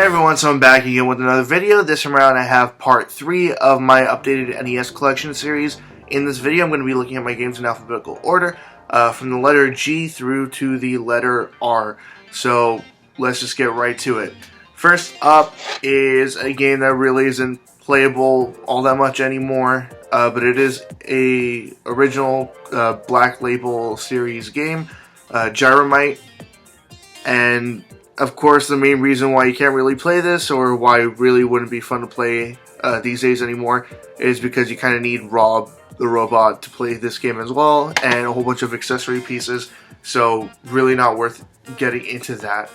Hey everyone, so I'm back again with another video. This time around I have part 3 of my updated NES collection series. In this video I'm going to be looking at my games in alphabetical order, from the letter G through to the letter R. So let's just get right to it. First up is a game that really isn't playable all that much anymore, but it is a original Black Label series game, Jeremih, and of course, the main reason why you can't really play this, or why it really wouldn't be fun to play these days anymore, is because you kind of need Rob the robot to play this game as well, and a whole bunch of accessory pieces, so really not worth getting into that.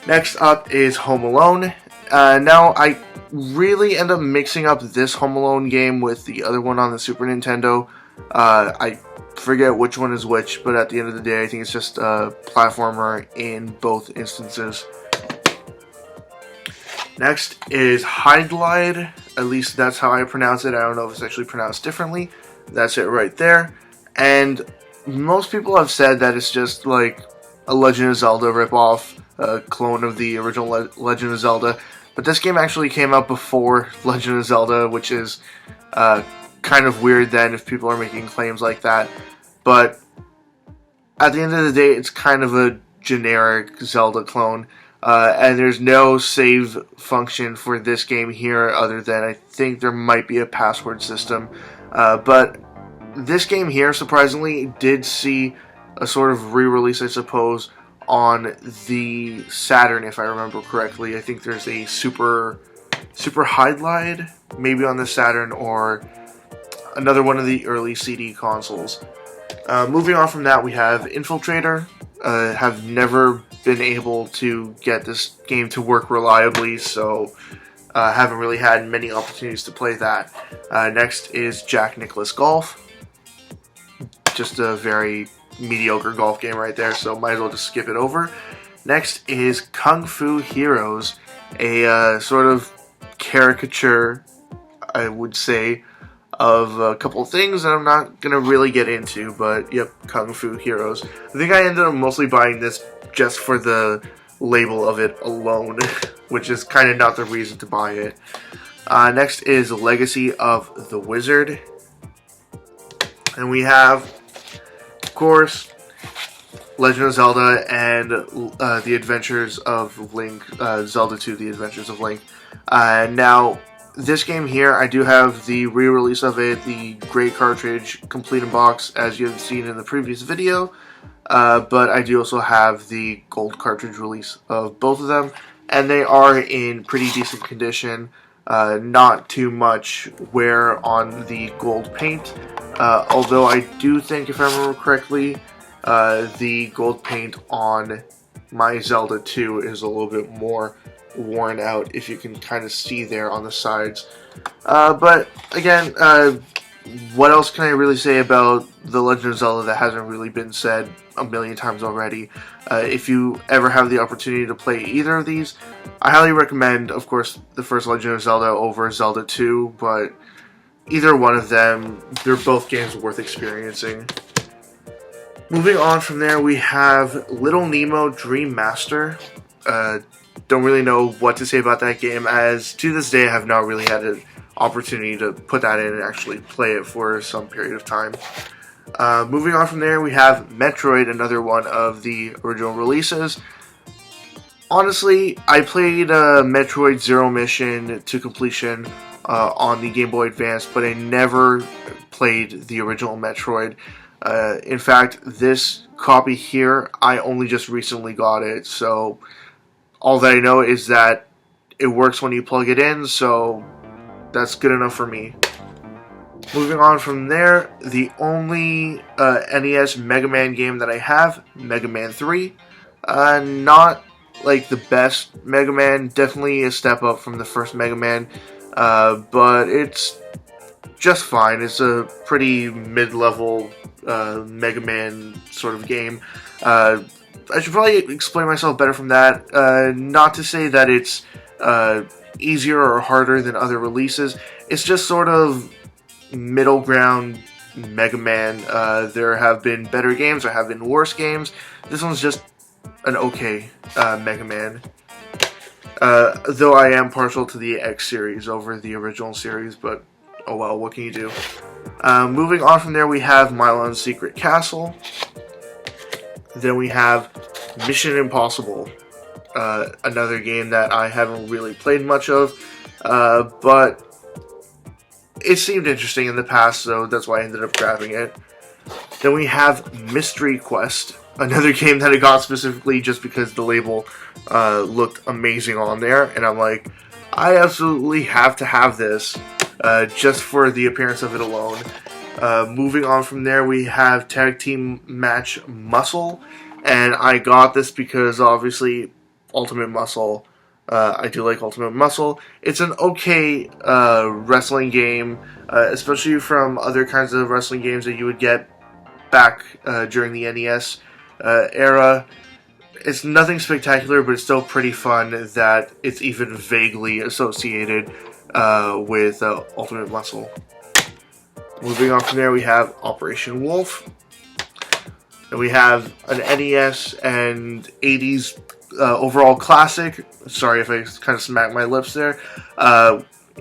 Next up is Home Alone. Now, I really end up mixing up this Home Alone game with the other one on the Super Nintendo. I forget which one is which, but at the end of the day, I think it's just a platformer in both instances. Next is Hydlide. At least that's how I pronounce it. I don't know if it's actually pronounced differently. That's it right there. And most people have said that it's just like a Legend of Zelda ripoff, a clone of the original Legend of Zelda. But this game actually came out before Legend of Zelda, which is kind of weird then if people are making claims like that. But at the end of the day, it's kind of a generic Zelda clone. And there's no save function for this game here, other than I think there might be a password system. But this game here, surprisingly, did see a sort of re-release, I suppose, on the Saturn, if I remember correctly. I think there's a Super Hydlide, maybe on the Saturn, or another one of the early CD consoles. Moving on from that, we have Infiltrator. Have never been able to get this game to work reliably, so haven't really had many opportunities to play that. Next is Jack Nicklaus Golf. Just a very mediocre golf game right there, so might as well just skip it over. Next is Kung Fu Heroes, a sort of caricature, I would say, of a couple of things that I'm not going to really get into, but yep, Kung Fu Heroes. I think I ended up mostly buying this just for the label of it alone, which is kind of not the reason to buy it. Next is Legacy of the Wizard. And we have, of course, Legend of Zelda and The Adventures of Link, Zelda 2, The Adventures of Link. Now, this game here, I do have the re-release of it, the gray cartridge, complete in box, as you have seen in the previous video, but I do also have the gold cartridge release of both of them, and they are in pretty decent condition. Not too much wear on the gold paint, although I do think, if I remember correctly, the gold paint on my Zelda 2 is a little bit more worn out, if you can kind of see there on the sides. But again, what else can I really say about The Legend of Zelda that hasn't really been said a million times already? If you ever have the opportunity to play either of these, I highly recommend, of course, the first Legend of Zelda over Zelda 2, but either one of them, they're both games worth experiencing. Moving on from there, we have Little Nemo Dream Master. Don't really know what to say about that game, as to this day I have not really had an opportunity to put that in and actually play it for some period of time. Moving on from there, we have Metroid, another one of the original releases. Honestly, I played Metroid Zero Mission to completion on the Game Boy Advance, but I never played the original Metroid. In fact, this copy here, I only just recently got it, so all that I know is that it works when you plug it in, so that's good enough for me. Moving on from there, the only NES Mega Man game that I have, Mega Man 3. Not like the best Mega Man, definitely a step up from the first Mega Man, but it's just fine. It's a pretty mid-level Mega Man sort of game. I should probably explain myself better from that. Not to say that it's easier or harder than other releases. It's just sort of middle ground Mega Man. There have been better games, there have been worse games. This one's just an okay Mega Man. Though I am partial to the X series over the original series, but oh well, what can you do? Moving on from there, we have Milon's Secret Castle. Then we have Mission Impossible, another game that I haven't really played much of, but it seemed interesting in the past, so that's why I ended up grabbing it. Then we have Mystery Quest, another game that I got specifically just because the label looked amazing on there, and I'm like, I absolutely have to have this, just for the appearance of it alone. Moving on from there, we have Tag Team Match Muscle, and I got this because obviously Ultimate Muscle. I do like Ultimate Muscle. It's an okay wrestling game, especially from other kinds of wrestling games that you would get back during the NES era. It's nothing spectacular, but it's still pretty fun that it's even vaguely associated with Ultimate Muscle. Moving on from there, we have Operation Wolf. And we have an NES and 80s overall classic. Sorry if I kind of smacked my lips there.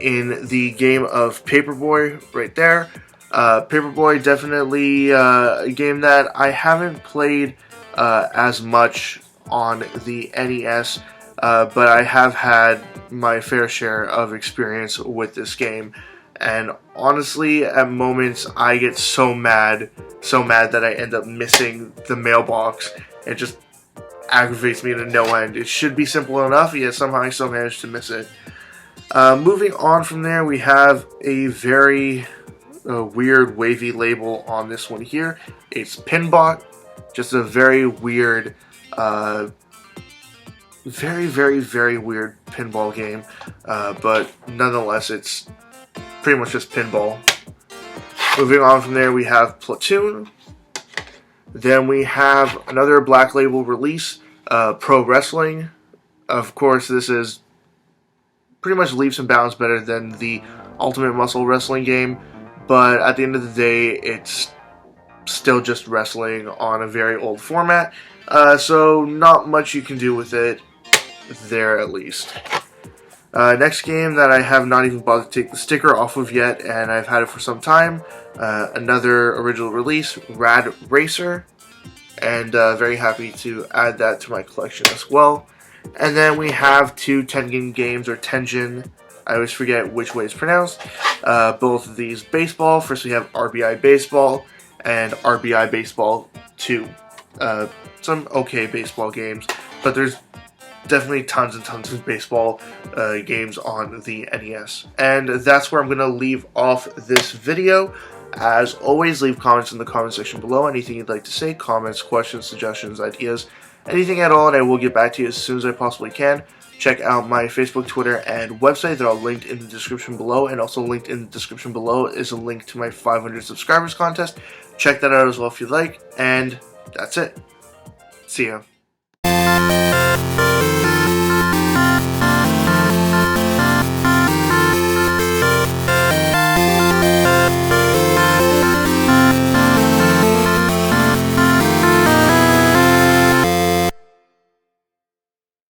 In the game of Paperboy, right there. Paperboy, definitely a game that I haven't played as much on the NES, but I have had my fair share of experience with this game. And honestly, at moments, I get so mad that I end up missing the mailbox. It just aggravates me to no end. It should be simple enough, yet somehow I still managed to miss it. Moving on from there, we have a very weird wavy label on this one here. It's Pinbot, just a very weird, very weird pinball game, but nonetheless, it's pretty much just pinball. Moving on from there, we have Platoon. Then we have another Black Label release, Pro Wrestling. Of course, this is pretty much leaps and bounds better than the Ultimate Muscle Wrestling game, but at the end of the day, it's still just wrestling on a very old format, so not much you can do with it there, at least. Next game that I have not even bothered to take the sticker off of yet, and I've had it for some time, another original release, Rad Racer, and very happy to add that to my collection as well. And then we have two Tengen games, or Tengen, I always forget which way it's pronounced, both of these baseball. First we have RBI Baseball and RBI Baseball 2. Some okay baseball games, but there's definitely tons and tons of baseball games on the NES. And that's where I'm going to leave off this video. As always, leave comments in the comment section below. Anything you'd like to say, comments, questions, suggestions, ideas, anything at all, and I will get back to you as soon as I possibly can. Check out my Facebook, Twitter, and website. They're all linked in the description below, and also linked in the description below is a link to my 500 subscribers contest. Check that out as well if you'd like, and that's it. See ya.